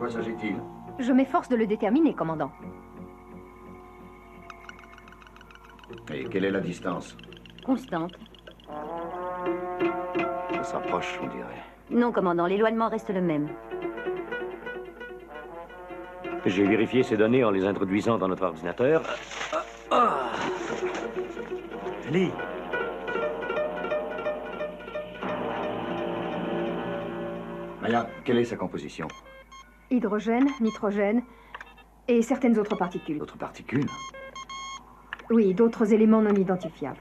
quoi s'agit-il? Je m'efforce de le déterminer, commandant. Et quelle est la distance? Constante. Ça s'approche, on dirait. Non, commandant, l'éloignement reste le même. J'ai vérifié ces données en les introduisant dans notre ordinateur. Lee. Maya, quelle est sa composition? Hydrogène, nitrogène et certaines autres particules. D'autres particules? Oui, d'autres éléments non identifiables.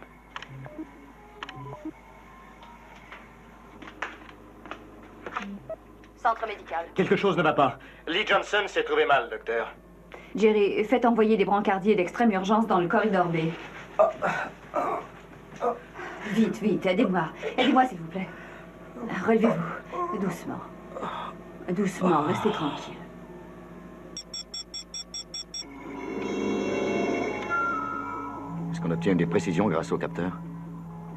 Centre médical. Quelque chose ne va pas. Lee Johnson s'est trouvé mal, docteur. Jerry, faites envoyer des brancardiers d'extrême urgence dans le corridor B. Vite, vite, aidez-moi. Aidez-moi, s'il vous plaît. Relevez-vous. Doucement. Doucement, restez tranquille. Est-ce qu'on obtient des précisions grâce au capteur?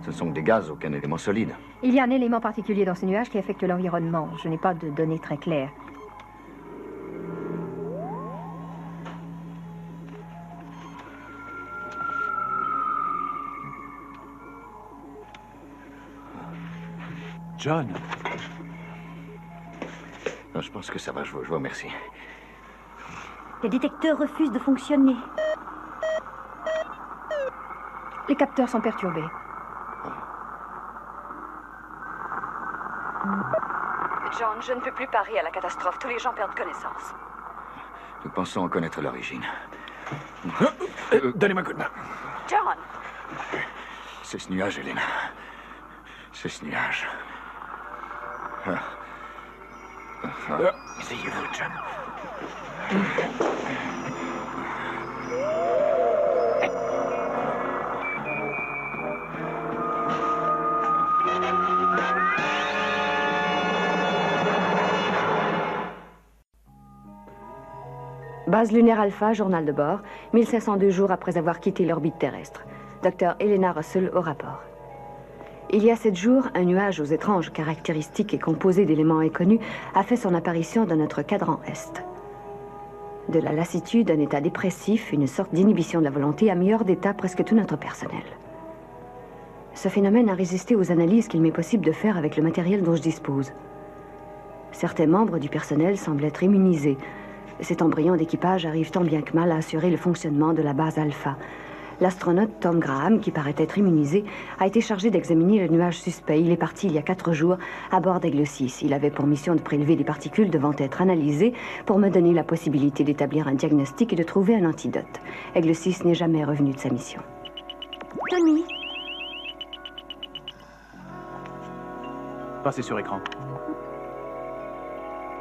Ce ne sont que des gaz, aucun élément solide. Il y a un élément particulier dans ce nuage qui affecte l'environnement. Je n'ai pas de données très claires. John. Non, je pense que ça va, je vous remercie. Les détecteurs refusent de fonctionner. Les capteurs sont perturbés. John, je ne peux plus parer à la catastrophe. Tous les gens perdent connaissance. Nous pensons en connaître l'origine. Donnez-moi un coup de main. John! C'est ce nuage, Elena. C'est ce nuage. Essayez-vous, John. Base lunaire Alpha, journal de bord, 1502 jours après avoir quitté l'orbite terrestre. Docteur Elena Russell au rapport. Il y a 7 jours, un nuage aux étranges caractéristiques et composé d'éléments inconnus a fait son apparition dans notre cadran Est. De la lassitude, un état dépressif, une sorte d'inhibition de la volonté a mis hors d'état presque tout notre personnel. Ce phénomène a résisté aux analyses qu'il m'est possible de faire avec le matériel dont je dispose. Certains membres du personnel semblent être immunisés. Cet embryon d'équipage arrive tant bien que mal à assurer le fonctionnement de la base Alpha. L'astronaute Tom Graham, qui paraît être immunisé, a été chargé d'examiner le nuage suspect. Il est parti il y a 4 jours à bord d'Aigle 6. Il avait pour mission de prélever des particules devant être analysées pour me donner la possibilité d'établir un diagnostic et de trouver un antidote. Aigle 6 n'est jamais revenu de sa mission. Tony. Passez sur écran.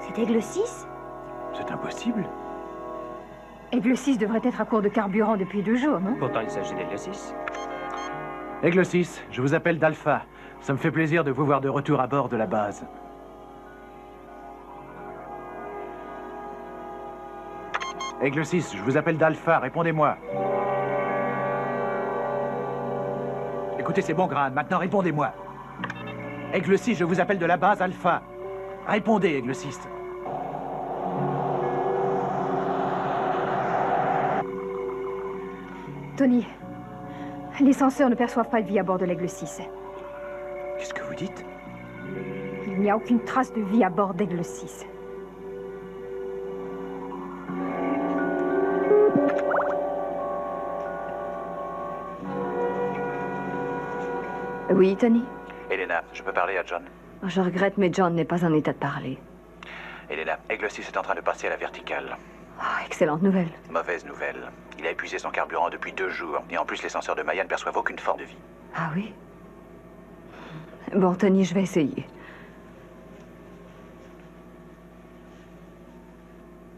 C'est Aigle 6 ? C'est impossible. Aigle 6 devrait être à court de carburant depuis 2 jours, non? Pourtant, il s'agit d'Aigle 6. Aigle 6, je vous appelle d'Alpha. Ça me fait plaisir de vous voir de retour à bord de la base. Aigle 6, je vous appelle d'Alpha, répondez-moi. Écoutez, c'est bon, Graham, maintenant répondez-moi. Aigle 6, je vous appelle de la base Alpha. Répondez, Aigle 6. Tony, les senseurs ne perçoivent pas de vie à bord de l'Aigle 6. Qu'est-ce que vous dites? Il n'y a aucune trace de vie à bord d'Aigle 6. Oui, Tony? Elena, je peux parler à John? Je regrette, mais John n'est pas en état de parler. Elena, Aigle 6 est en train de passer à la verticale. Oh, excellente nouvelle. Mauvaise nouvelle. Il a épuisé son carburant depuis 2 jours. Et en plus, les senseurs de Maya ne perçoivent aucune forme de vie. Ah oui? Bon, Tony, je vais essayer.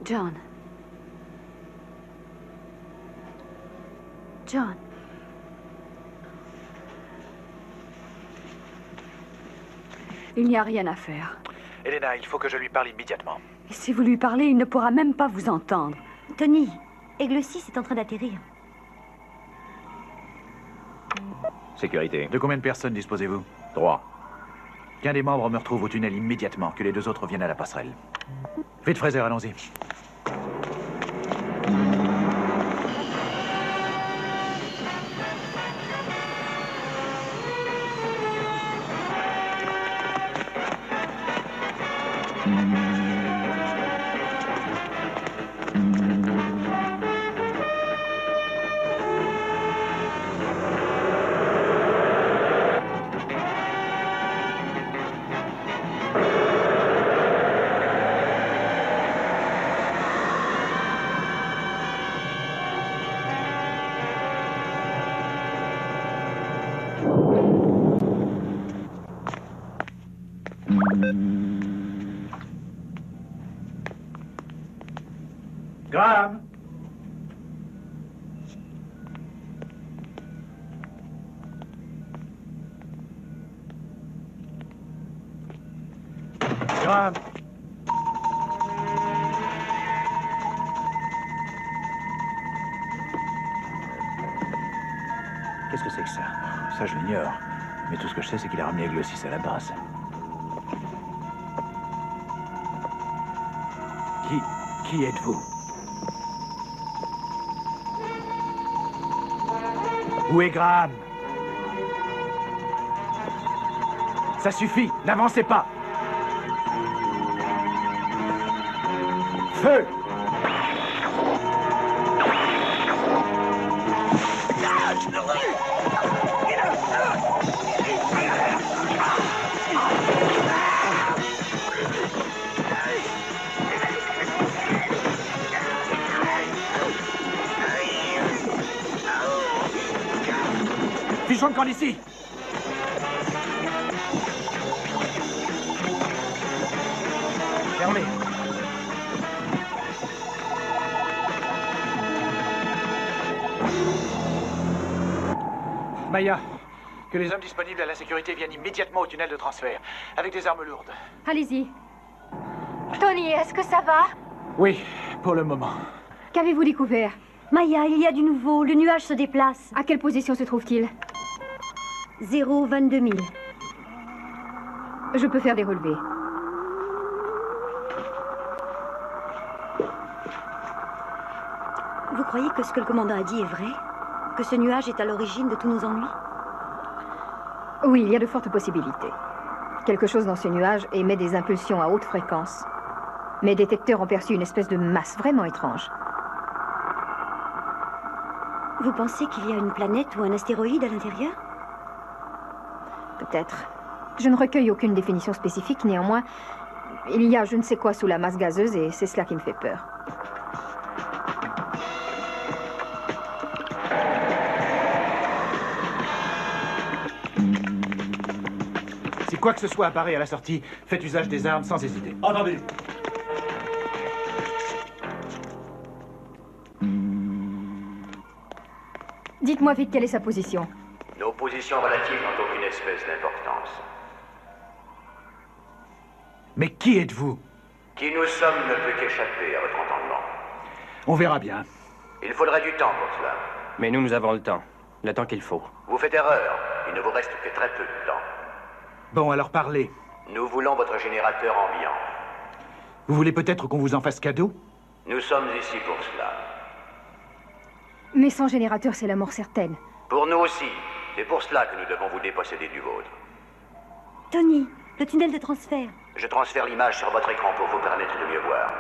John. John. Il n'y a rien à faire. Elena, il faut que je lui parle immédiatement. Et si vous lui parlez, il ne pourra même pas vous entendre. Tony, Aigle 6 est en train d'atterrir. Sécurité. De combien de personnes disposez-vous? 3. Qu'un des membres me retrouve au tunnel immédiatement, que les 2 autres viennent à la passerelle. Vite, Fraser, allons-y. Graham! Graham! Qu'est-ce que c'est que ça? Ça, je l'ignore. Mais tout ce que je sais, c'est qu'il a ramené Aigle 6 à la base. Qui êtes-vous? Où est Graham? Ça suffit, n'avancez pas! Feu! Fichons de camp d'ici! Fermez. Maya, que les hommes disponibles à la sécurité viennent immédiatement au tunnel de transfert, avec des armes lourdes. Allez-y. Tony, est-ce que ça va? Oui, pour le moment. Qu'avez-vous découvert? Maya, il y a du nouveau. Le nuage se déplace. À quelle position se trouve-t-il? 0,22 000. Je peux faire des relevés. Vous croyez que ce que le commandant a dit est vrai? Que ce nuage est à l'origine de tous nos ennuis? Oui, il y a de fortes possibilités. Quelque chose dans ce nuage émet des impulsions à haute fréquence. Mes détecteurs ont perçu une espèce de masse vraiment étrange. Vous pensez qu'il y a une planète ou un astéroïde à l'intérieur? Peut-être. Je ne recueille aucune définition spécifique, néanmoins, il y a je ne sais quoi sous la masse gazeuse et c'est cela qui me fait peur. Si quoi que ce soit apparaît à la sortie, faites usage des armes sans hésiter. Entendu. Dites-moi vite quelle est sa position. Nos positions relatives n'ont aucune espèce d'importance. Mais qui êtes-vous? Qui nous sommes ne peut qu'échapper à votre entendement. On verra bien. Il faudrait du temps pour cela. Mais nous avons le temps. Le temps qu'il faut. Vous faites erreur. Il ne vous reste que très peu de temps. Bon, alors parlez. Nous voulons votre générateur ambiant. Vous voulez peut-être qu'on vous en fasse cadeau? Nous sommes ici pour cela. Mais sans générateur, c'est la mort certaine. Pour nous aussi. C'est pour cela que nous devons vous déposséder du vôtre. Tony, le tunnel de transfert. Je transfère l'image sur votre écran pour vous permettre de mieux voir.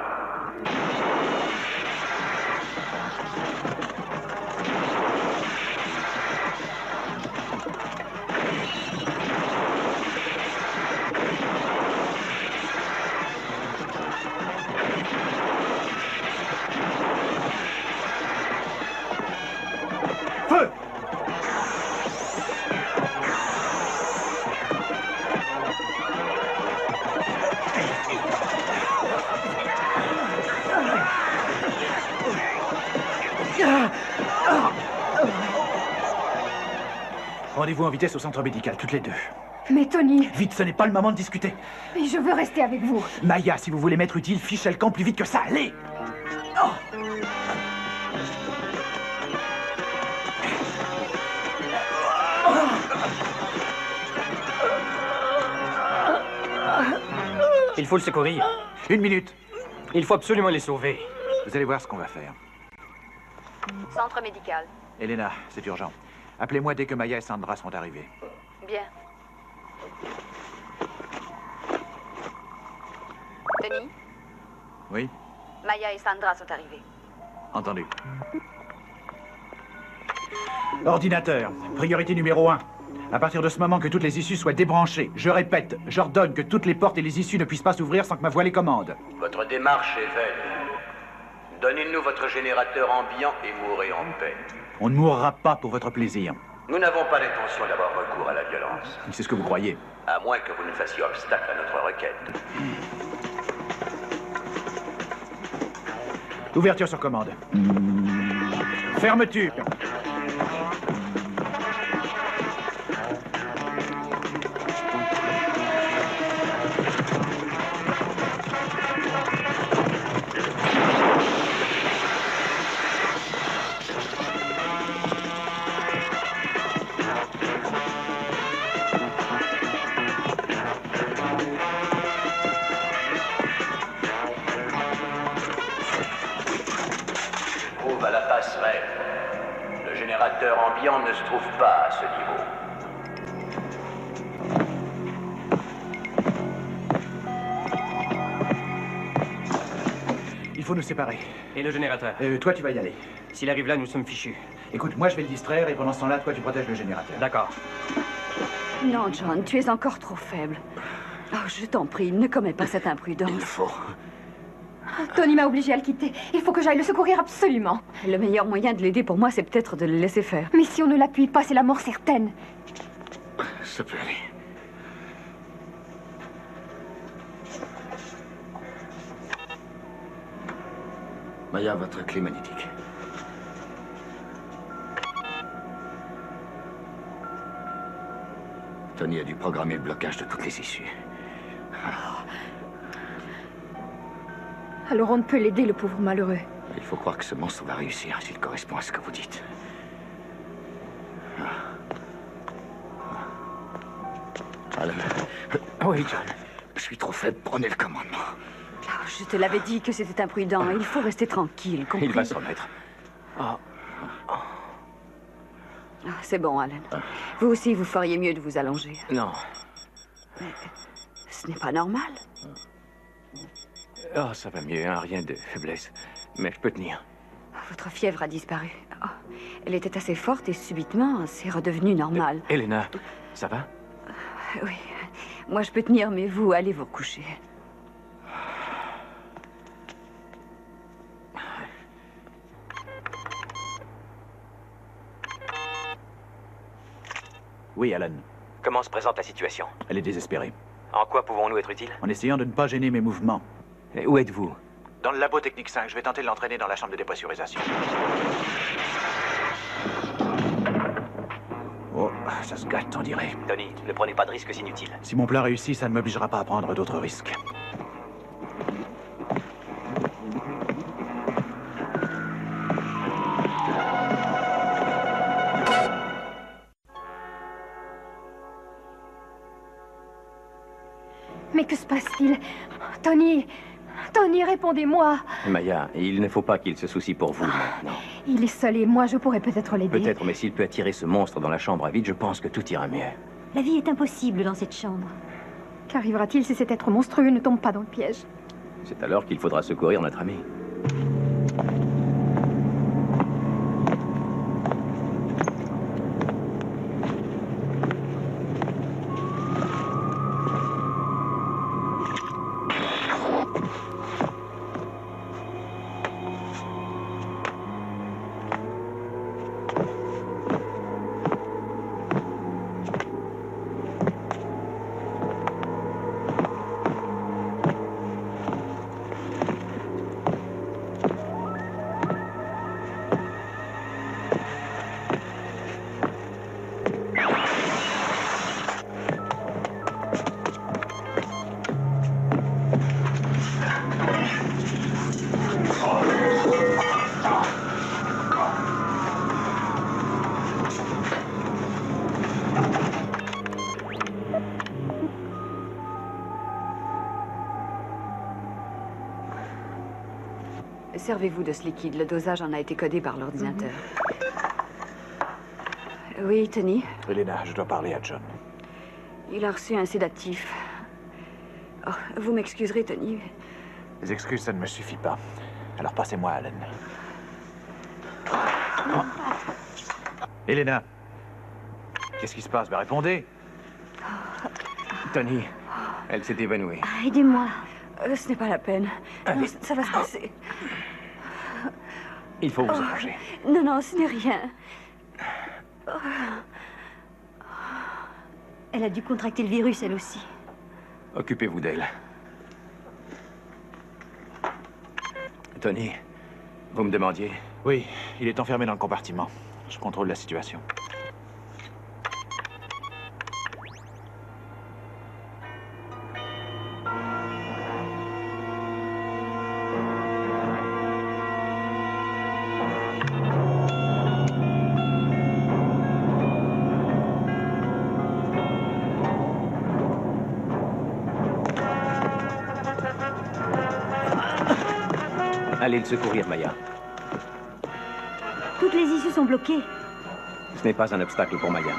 Feu! Rendez-vous en vitesse au centre médical, toutes les deux. Mais Tony, Vite, ce n'est pas le moment de discuter. mais je veux rester avec vous. Maya, si vous voulez m'être utile, fichez le camp plus vite que ça, allez! Il faut le secourir. 1 minute. Il faut absolument les sauver. Vous allez voir ce qu'on va faire. Centre médical. Elena, c'est urgent. Appelez-moi dès que Maya et Sandra sont arrivés. Bien. Denis, Oui? Maya et Sandra sont arrivés. Entendu. Ordinateur, priorité numéro 1. À partir de ce moment que toutes les issues soient débranchées. Je répète, j'ordonne que toutes les portes et les issues ne puissent pas s'ouvrir sans que ma voix les commande. Votre démarche est vaine. Donnez-nous votre générateur ambiant et mourrez en paix. On ne mourra pas pour votre plaisir. Nous n'avons pas l'intention d'avoir recours à la violence. C'est ce que vous croyez. À moins que vous ne fassiez obstacle à notre requête. Ouverture sur commande. Fermeture. Trouve à la passerelle. Le générateur ambiant ne se trouve pas à ce niveau. Il faut nous séparer. Et le générateur? Toi, tu vas y aller. S'il arrive là, nous sommes fichus. Écoute, moi, je vais le distraire et pendant ce temps-là, toi, tu protèges le générateur. D'accord. Non, John, tu es encore trop faible. Oh, je t'en prie, ne commets pas cette imprudence. Il le faut. Tony m'a obligé à le quitter. Il faut que j'aille le secourir absolument. Le meilleur moyen de l'aider pour moi, c'est peut-être de le laisser faire. Mais si on ne l'appuie pas, c'est la mort certaine. Ça peut aller. Maya, votre clé magnétique. Tony a dû programmer le blocage de toutes les issues. Alors on ne peut l'aider, le pauvre malheureux. Il faut croire que ce monstre va réussir s'il correspond à ce que vous dites. Alan. Oui, John. Je suis trop faible, prenez le commandement. Oh, je te l'avais dit que c'était imprudent. Il faut rester tranquille, compris? Il va se remettre. Ah, c'est bon, Alan. Vous aussi, vous feriez mieux de vous allonger. Non. Ce n'est pas normal. Oh, ça va mieux, hein, rien de faiblesse. Mais je peux tenir. Votre fièvre a disparu. Oh, elle était assez forte et subitement, c'est redevenu normal. Elena, ça va? Oui. Moi, je peux tenir, mais vous, allez vous coucher. Oui, Alan. Comment se présente la situation? Elle est désespérée. En quoi pouvons-nous être utiles? En essayant de ne pas gêner mes mouvements. Et où êtes-vous? Dans le labo technique 5, je vais tenter de l'entraîner dans la chambre de dépressurisation. Oh, ça se gâte, on dirait. Tony, ne prenez pas de risques inutiles. Si mon plan réussit, ça ne m'obligera pas à prendre d'autres risques. Mais que se passe-t-il? Tony! Tony, répondez-moi! Maya, il ne faut pas qu'il se soucie pour vous maintenant. Il est seul et moi, je pourrais peut-être l'aider. Peut-être, mais s'il peut attirer ce monstre dans la chambre à vide, je pense que tout ira mieux. La vie est impossible dans cette chambre. Qu'arrivera-t-il si cet être monstrueux ne tombe pas dans le piège? C'est alors qu'il faudra secourir notre ami. Servez-vous de ce liquide. Le dosage en a été codé par l'ordinateur. Oui, Tony? Elena, je dois parler à John. Il a reçu un sédatif. Oh, vous m'excuserez, Tony. Les excuses, ça ne me suffit pas. Alors passez-moi Alan. Oh. Elena, qu'est-ce qui se passe? Répondez. Tony, elle s'est évanouie. Aidez-moi. Ce n'est pas la peine. Non, ça va se passer. Il faut vous arranger. Non, non, ce n'est rien. Elle a dû contracter le virus, elle aussi. Occupez-vous d'elle. Tony, vous me demandiez? Oui, il est enfermé dans le compartiment. Je contrôle la situation. Allez le secourir, Maya. Toutes les issues sont bloquées. Ce n'est pas un obstacle pour Maya.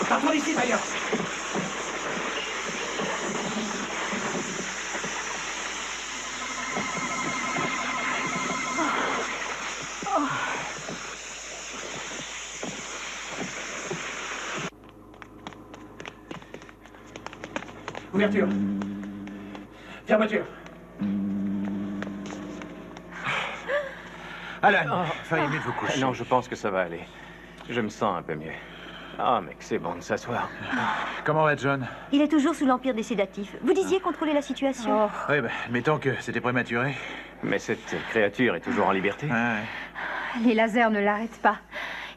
Partons d'ici, Maya. Ouverture. Fermeture. Alan, feriez mieux de vous coucher. Non, je pense que ça va aller. Je me sens un peu mieux. Ah, mec, c'est bon de s'asseoir. Comment va John? Il est toujours sous l'empire des sédatifs. Vous disiez contrôler la situation. Oui, ben, mettons que c'était prématuré. Mais cette créature est toujours en liberté. Les lasers ne l'arrêtent pas.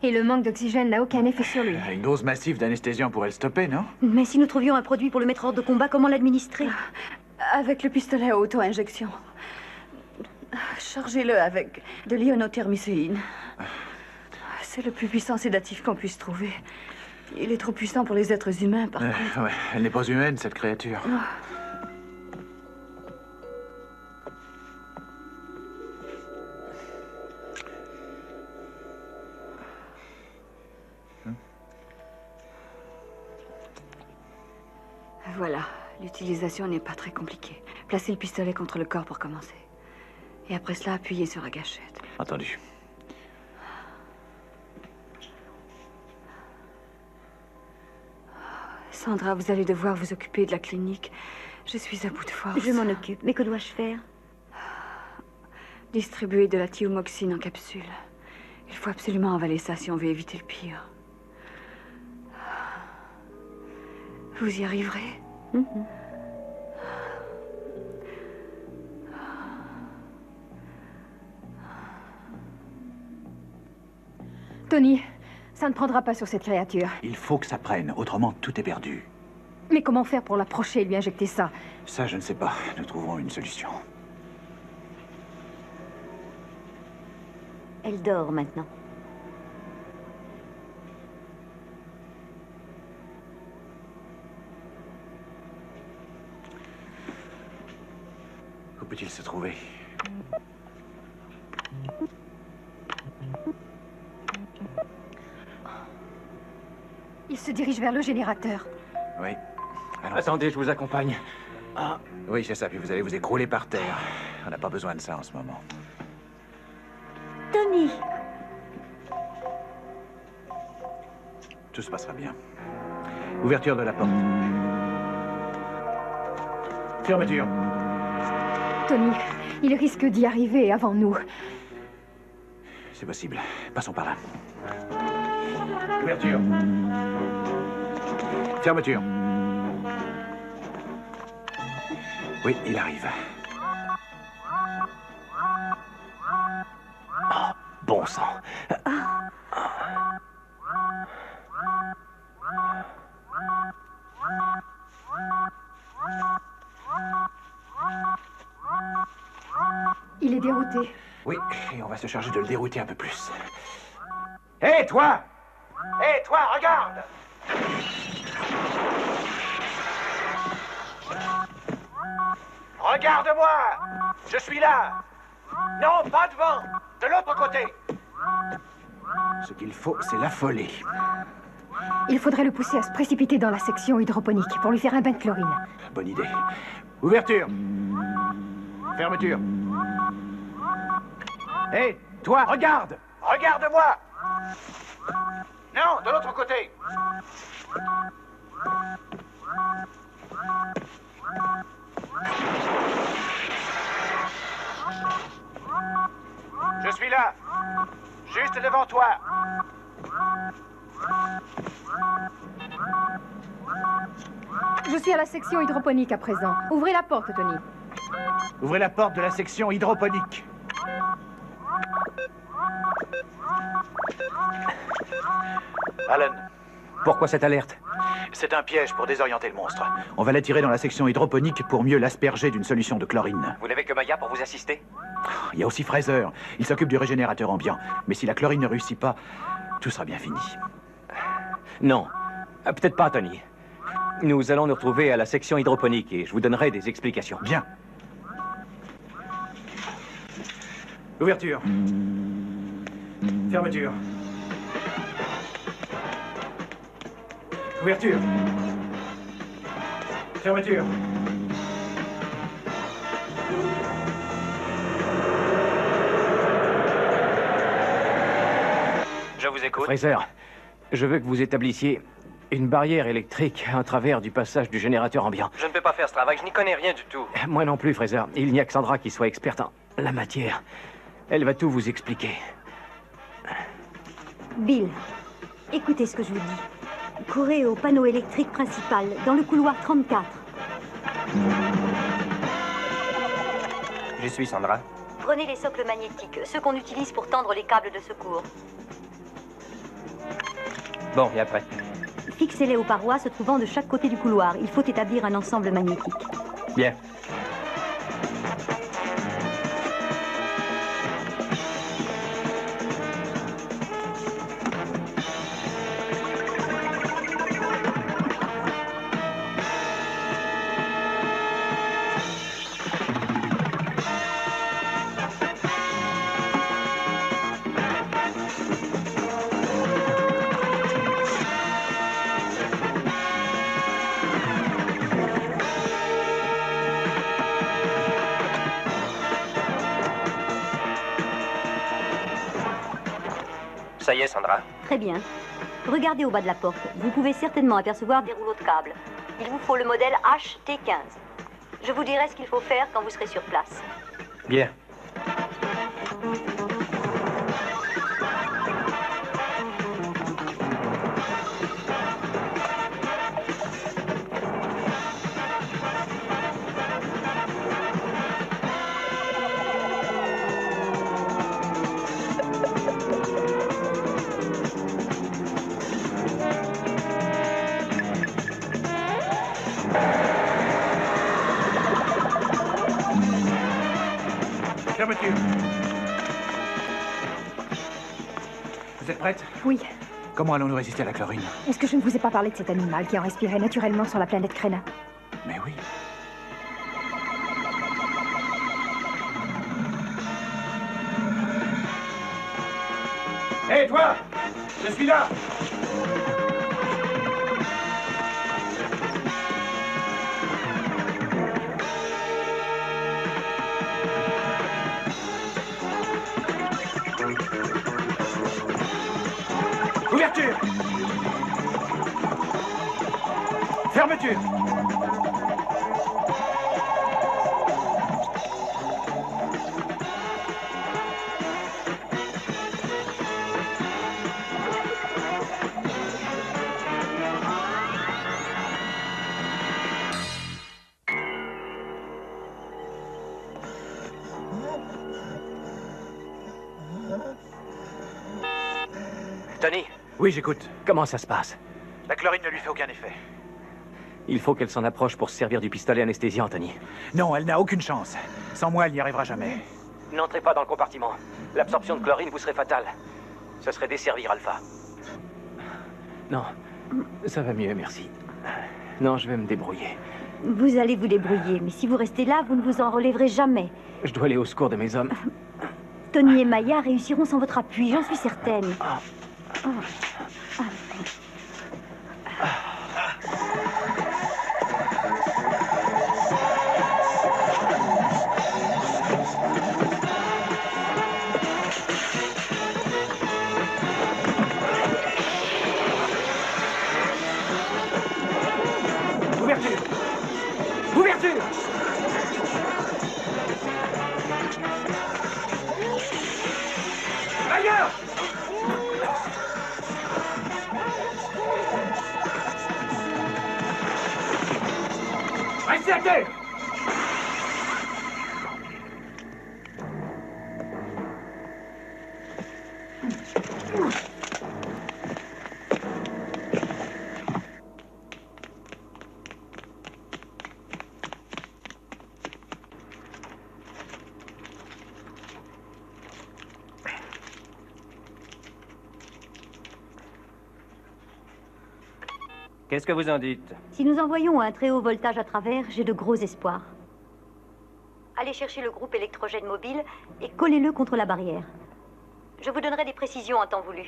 Et le manque d'oxygène n'a aucun effet sur lui. Une dose massive d'anesthésiant pourrait le stopper, non? Mais si nous trouvions un produit pour le mettre hors de combat, comment l'administrer? Avec le pistolet à auto-injection. Chargez-le avec de l'ionothermicéine. C'est le plus puissant sédatif qu'on puisse trouver. Il est trop puissant pour les êtres humains, par contre. Ouais, elle n'est pas humaine, cette créature. Voilà, l'utilisation n'est pas très compliquée. Placez le pistolet contre le corps pour commencer. Et après cela, appuyez sur la gâchette. Entendu. Sandra, vous allez devoir vous occuper de la clinique. Je suis à bout de force. Je m'en occupe. Mais que dois-je faire? Distribuer de la thiomoxine en capsule. Il faut absolument avaler ça si on veut éviter le pire. Vous y arriverez? Tony, ça ne prendra pas sur cette créature. Il faut que ça prenne, autrement tout est perdu. Mais comment faire pour l'approcher et lui injecter ça? Ça, je ne sais pas. Nous trouverons une solution. Elle dort maintenant. Où peut-il se trouver? Il se dirige vers le générateur. Oui. Allons. Attendez, je vous accompagne. Ah. Oui, c'est ça, puis vous allez vous écrouler par terre. On n'a pas besoin de ça en ce moment. Tony! Tout se passera bien. Ouverture de la porte. Fermeture. Tony, il risque d'y arriver avant nous. C'est possible. Passons par là. Ouverture. Fermeture. Oui, il arrive. Oh, bon sang. Il est dérouté. Oui, et on va se charger de le dérouter un peu plus. Hé, toi! Hé, toi, regarde! Regarde-moi! Je suis là! Non, pas devant! De l'autre côté! Ce qu'il faut, c'est l'affoler. Il faudrait le pousser à se précipiter dans la section hydroponique pour lui faire un bain de chlorine. Bonne idée. Ouverture. Fermeture. Hé, toi, regarde! Regarde-moi! Non, de l'autre côté! Je suis là! Juste devant toi! Je suis à la section hydroponique à présent. Ouvrez la porte, Tony. Ouvrez la porte de la section hydroponique. Alan, Pourquoi cette alerte? c'est un piège pour désorienter le monstre. On va l'attirer dans la section hydroponique pour mieux l'asperger d'une solution de chlorine. Vous n'avez que Maya pour vous assister? Il y a aussi Fraser. Il s'occupe du régénérateur ambiant. Mais si la chlorine ne réussit pas, tout sera bien fini. Non. Peut-être pas, Tony. Nous allons nous retrouver à la section hydroponique et je vous donnerai des explications. Bien. Ouverture. Fermeture. Ouverture. Fermeture. Je vous écoute. Fraser, je veux que vous établissiez une barrière électrique en travers du passage du générateur ambiant. Je ne peux pas faire ce travail, je n'y connais rien du tout. Moi non plus, Fraser. Il n'y a que Sandra qui soit experte en la matière. Elle va tout vous expliquer. Bill, écoutez ce que je vous dis. Courez au panneau électrique principal, dans le couloir 34. Je suis Sandra. Prenez les socles magnétiques, ceux qu'on utilise pour tendre les câbles de secours. Bon, et après? Fixez-les aux parois se trouvant de chaque côté du couloir. Il faut établir un ensemble magnétique. Bien. Ça y est, Sandra. Très bien. Regardez au bas de la porte. Vous pouvez certainement apercevoir des rouleaux de câbles. Il vous faut le modèle HT15. Je vous dirai ce qu'il faut faire quand vous serez sur place. Bien. Fermeture. Vous êtes prête? Oui. Comment allons-nous résister à la chlorine? Est-ce que je ne vous ai pas parlé de cet animal qui en respirait naturellement sur la planète Krena? Mais oui. Hé, toi! Je suis là! Ouverture! Fermeture! Tony, Oui, j'écoute. comment ça se passe? La chlorine ne lui fait aucun effet. Il faut qu'elle s'en approche pour se servir du pistolet anesthésiant, Tony. Non, elle n'a aucune chance. Sans moi, elle n'y arrivera jamais. N'entrez pas dans le compartiment. L'absorption de chlorine vous serait fatale. Ce serait desservir Alpha. Non, ça va mieux, merci. Non, je vais me débrouiller. Vous allez vous débrouiller, mais si vous restez là, vous ne vous en relèverez jamais. Je dois aller au secours de mes hommes. Tony et Maya réussiront sans votre appui, j'en suis certaine. Ouverture! Ouverture! Ailleurs! Restez à terre! Qu'est-ce que vous en dites? Si nous envoyons un très haut voltage à travers, j'ai de gros espoirs. Allez chercher le groupe électrogène mobile et collez-le contre la barrière. Je vous donnerai des précisions en temps voulu.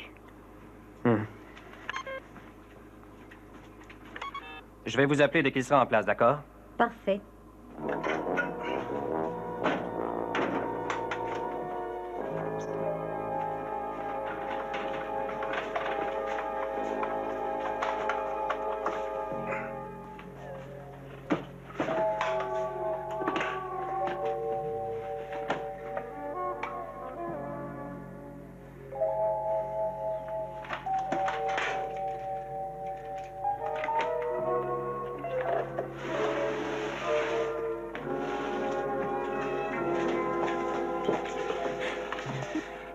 Je vais vous appeler dès qu'il sera en place, d'accord? Parfait.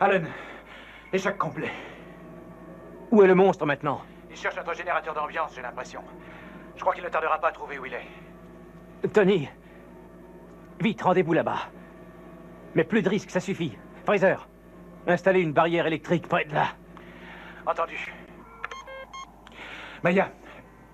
Allen, échec complet. Où est le monstre maintenant? Il cherche notre générateur d'ambiance, j'ai l'impression. Je crois qu'il ne tardera pas à trouver où il est. Tony, vite, rendez-vous là-bas. Mais plus de risques, ça suffit. Fraser, installez une barrière électrique près de là. Entendu. Maya,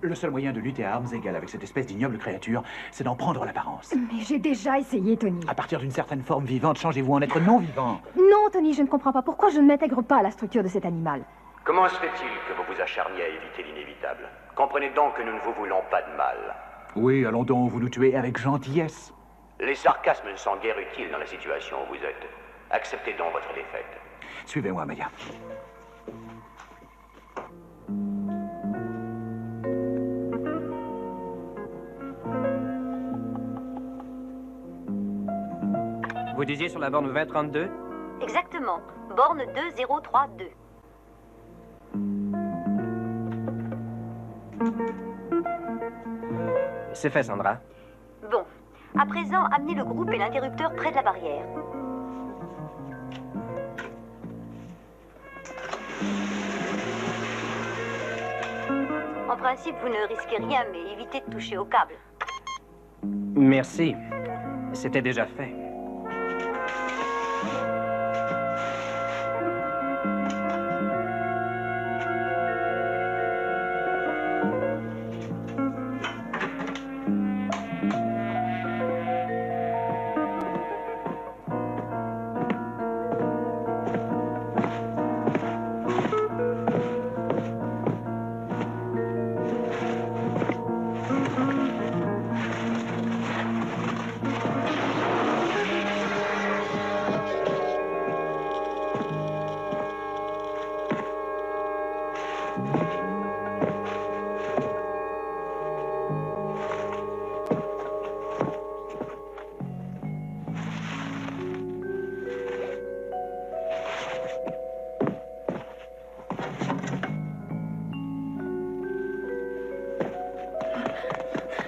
le seul moyen de lutter à armes égales avec cette espèce d'ignoble créature, c'est d'en prendre l'apparence. Mais j'ai déjà essayé, Tony. À partir d'une certaine forme vivante, changez-vous en être non vivant. Non, Tony, je ne comprends pas. Pourquoi je ne m'intègre pas à la structure de cet animal? Comment se fait-il que vous vous acharniez à éviter l'inévitable? Comprenez donc que nous ne vous voulons pas de mal. Oui, allons donc vous nous tuer avec gentillesse. Les sarcasmes ne sont guère utiles dans la situation où vous êtes. Acceptez donc votre défaite. Suivez-moi, Maya. Vous disiez sur la borne 2032? Exactement. Borne 2032. C'est fait, Sandra. Bon. À présent, amenez le groupe et l'interrupteur près de la barrière. En principe, vous ne risquez rien, mais évitez de toucher au câble. Merci. C'était déjà fait.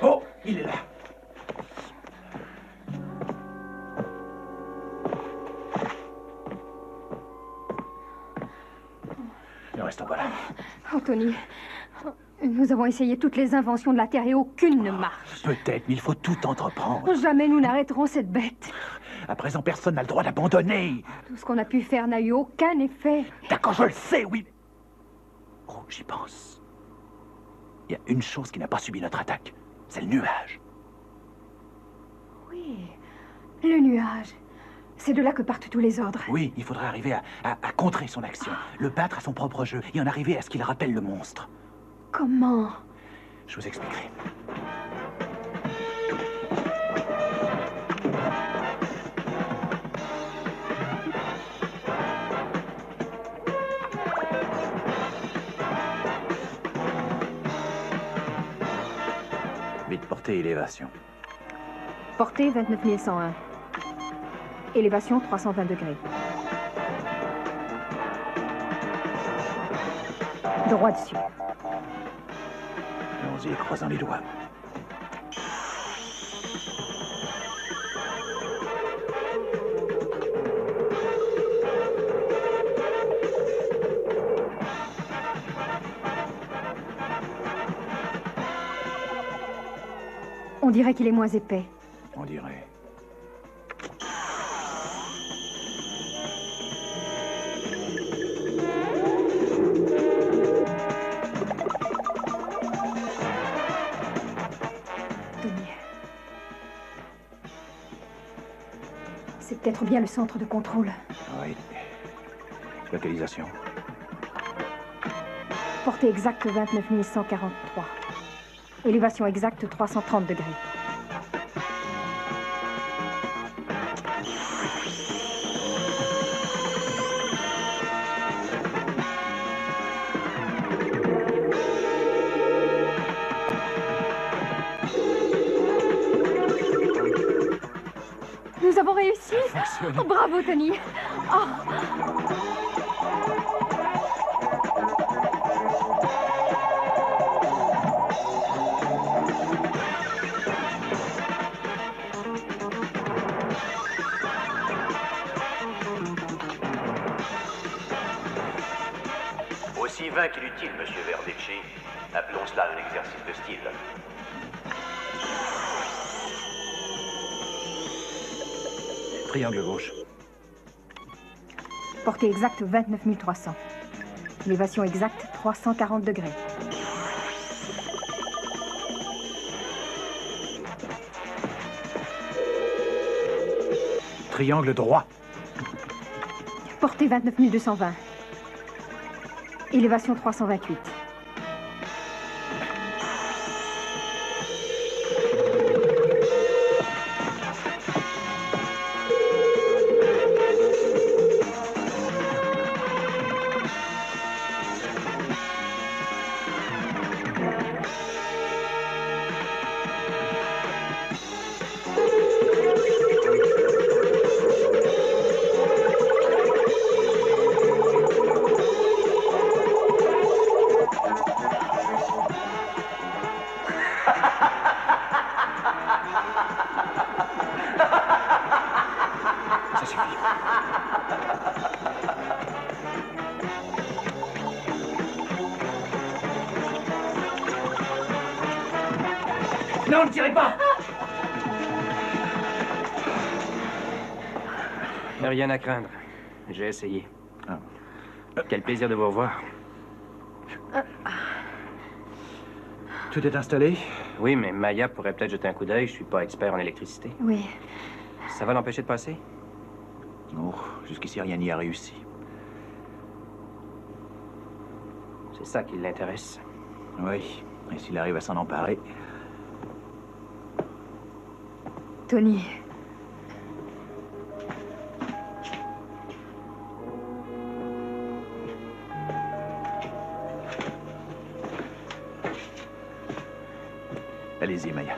Oh, il est là. Ne restons pas là. Anthony, nous avons essayé toutes les inventions de la Terre et aucune ne marche. Peut-être, mais il faut tout entreprendre. Jamais nous n'arrêterons cette bête. À présent, personne n'a le droit d'abandonner. Tout ce qu'on a pu faire n'a eu aucun effet. D'accord, je le sais, oui. Oh, j'y pense. Il y a une chose qui n'a pas subi notre attaque. C'est le nuage. Oui, le nuage. C'est de là que partent tous les ordres. Oui, il faudrait arriver à contrer son action, le battre à son propre jeu et en arriver à ce qu'il rappelle le monstre. Comment? Je vous expliquerai. Vite portée élévation. Portée 29 101. Élévation 320 degrés. Droit dessus. Allons-y, croisant les doigts. On dirait qu'il est moins épais. On dirait. Tony. C'est peut-être bien le centre de contrôle. Oui. Localisation. Portée exacte 29 143. Élévation exacte 330 degrés. Nous avons réussi. Oh, bravo, Tony. Oh. Aussi vain qu'inutile, monsieur Verdecci. Appelons cela un exercice de style. Triangle gauche. Portée exacte 29 300. Élévation exacte 340 degrés. Triangle droit. Portée 29 220. Élévation 328. Non, ne tirez pas! Rien à craindre. J'ai essayé. Quel plaisir de vous revoir. Tout est installé? Oui, mais Maya pourrait peut-être jeter un coup d'œil. Je suis pas expert en électricité. Oui. Ça va l'empêcher de passer? Non, jusqu'ici, rien n'y a réussi. C'est ça qui l'intéresse. Oui, et s'il arrive à s'en emparer... Tony. Allez-y, Maya.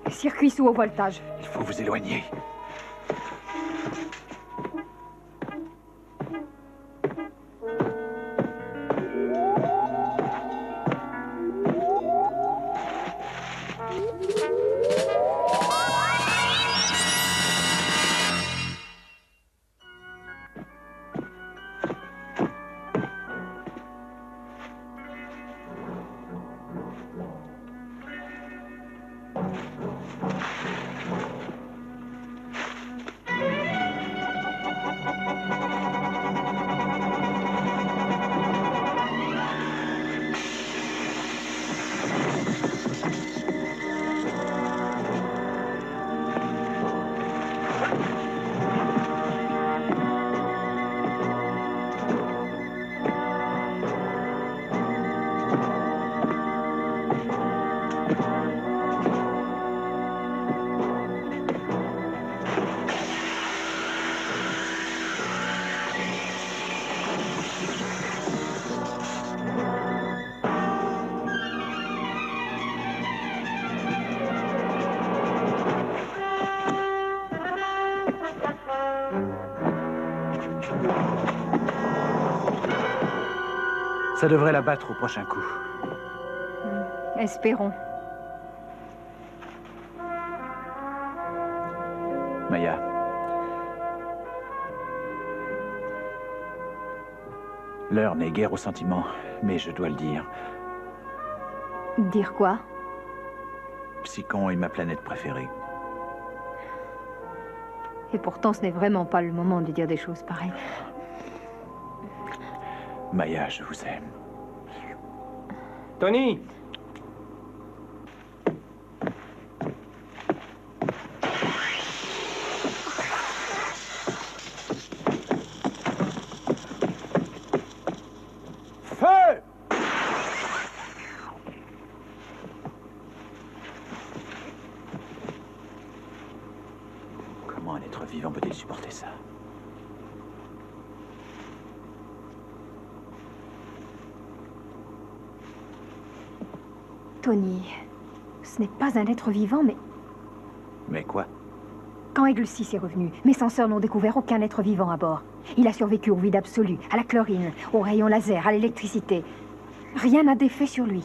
Circuit sous haut voltage. Il faut vous éloigner. Ça devrait la battre au prochain coup. Espérons. Maya. L'heure n'est guère au sentiment, mais je dois le dire. Dire quoi? Psychon est ma planète préférée. Et pourtant, ce n'est vraiment pas le moment de dire des choses pareilles. Maya, je vous aime. Tony! Feu! Comment un être vivant peut-il supporter ça? Tony, ce n'est pas un être vivant, mais... Mais quoi? Quand Aigle 6 est revenu, mes senseurs n'ont découvert aucun être vivant à bord. Il a survécu au vide absolu, à la chlorine, aux rayons laser, à l'électricité. Rien n'a d'effet sur lui.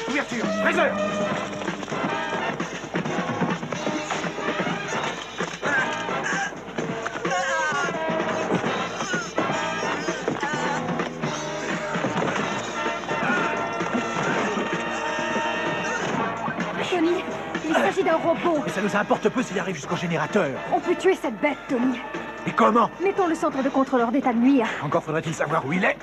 Ouverture! Fraser! Tony, il s'agit d'un robot. Mais ça nous importe peu s'il arrive jusqu'au générateur. On peut tuer cette bête, Tony. Et comment? Mettons le centre de contrôle hors d'état de nuire. Encore faudrait-il savoir où il est.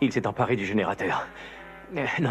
Il s'est emparé du générateur. Non.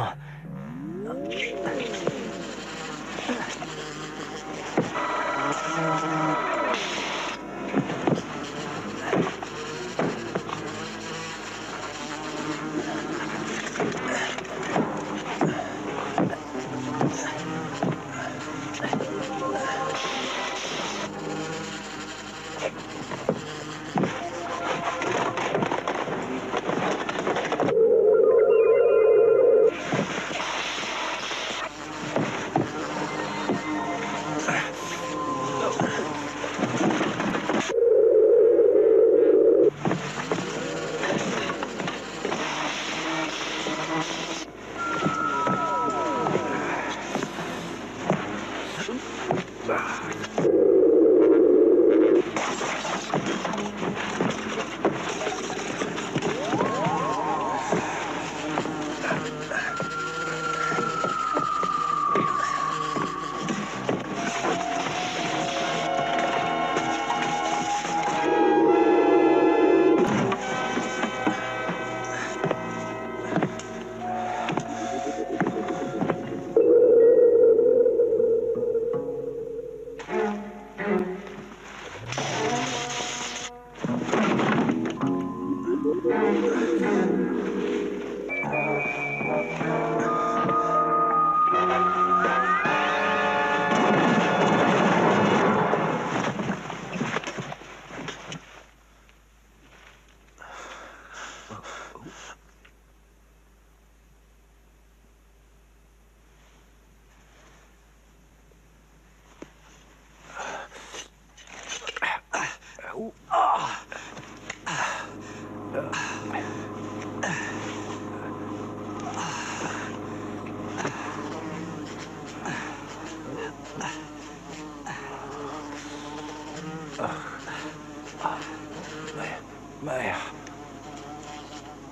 Mère.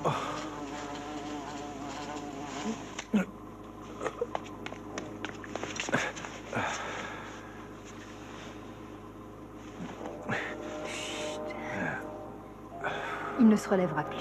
Oh. Il ne se relèvera plus.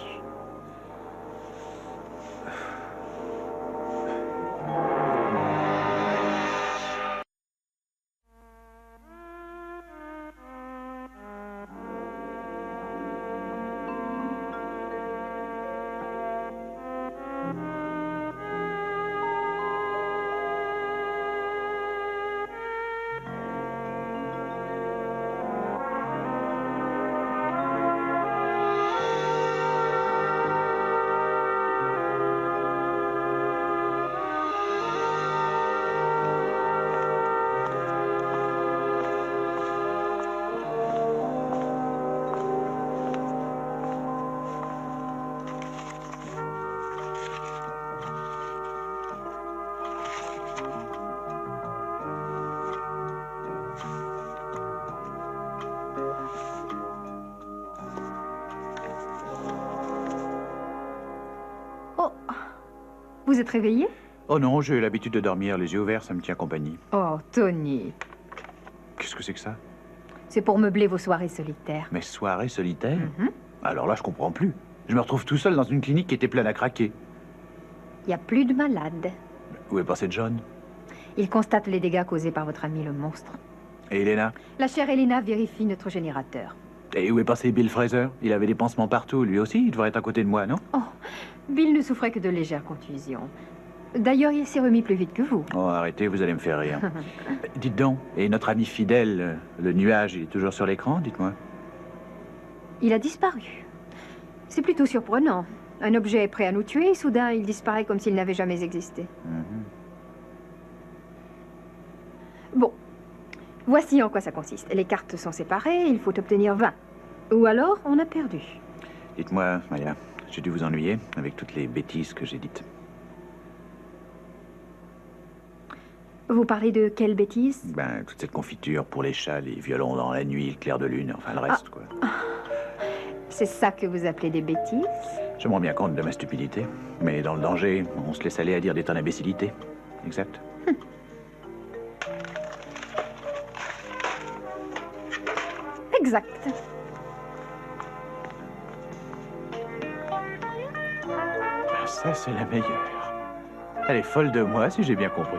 Vous êtes réveillé? Oh non, j'ai l'habitude de dormir les yeux ouverts, ça me tient compagnie. Oh, Tony. Qu'est-ce que c'est que ça? C'est pour meubler vos soirées solitaires. Mes soirées solitaires? Mhm. Alors là, je comprends plus. Je me retrouve tout seul dans une clinique qui était pleine à craquer. Il n'y a plus de malades. Où est passé John? Il constate les dégâts causés par votre ami le monstre. Et Elena? La chère Elena vérifie notre générateur. Et où est passé Bill Fraser? Il avait des pansements partout, lui aussi, il devrait être à côté de moi, non? Oh, Bill ne souffrait que de légères contusions. D'ailleurs, il s'est remis plus vite que vous. Oh, arrêtez, vous allez me faire rire. Dites donc, et notre ami fidèle, le nuage, il est toujours sur l'écran, dites-moi? Il a disparu. C'est plutôt surprenant. Un objet est prêt à nous tuer et soudain, il disparaît comme s'il n'avait jamais existé. Bon, voici en quoi ça consiste. Les cartes sont séparées, il faut obtenir 20. Ou alors, on a perdu. Dites-moi, Maya, j'ai dû vous ennuyer avec toutes les bêtises que j'ai dites. Vous parlez de quelle bêtise? Ben, toute cette confiture pour les chats, les violons dans la nuit, le clair de lune, enfin le reste, quoi. C'est ça que vous appelez des bêtises? Je me rends bien compte de ma stupidité. Mais dans le danger, on se laisse aller à dire des tonnes d'imbécilité. Exact. Exact. ça, c'est la meilleure. Elle est folle de moi, si j'ai bien compris.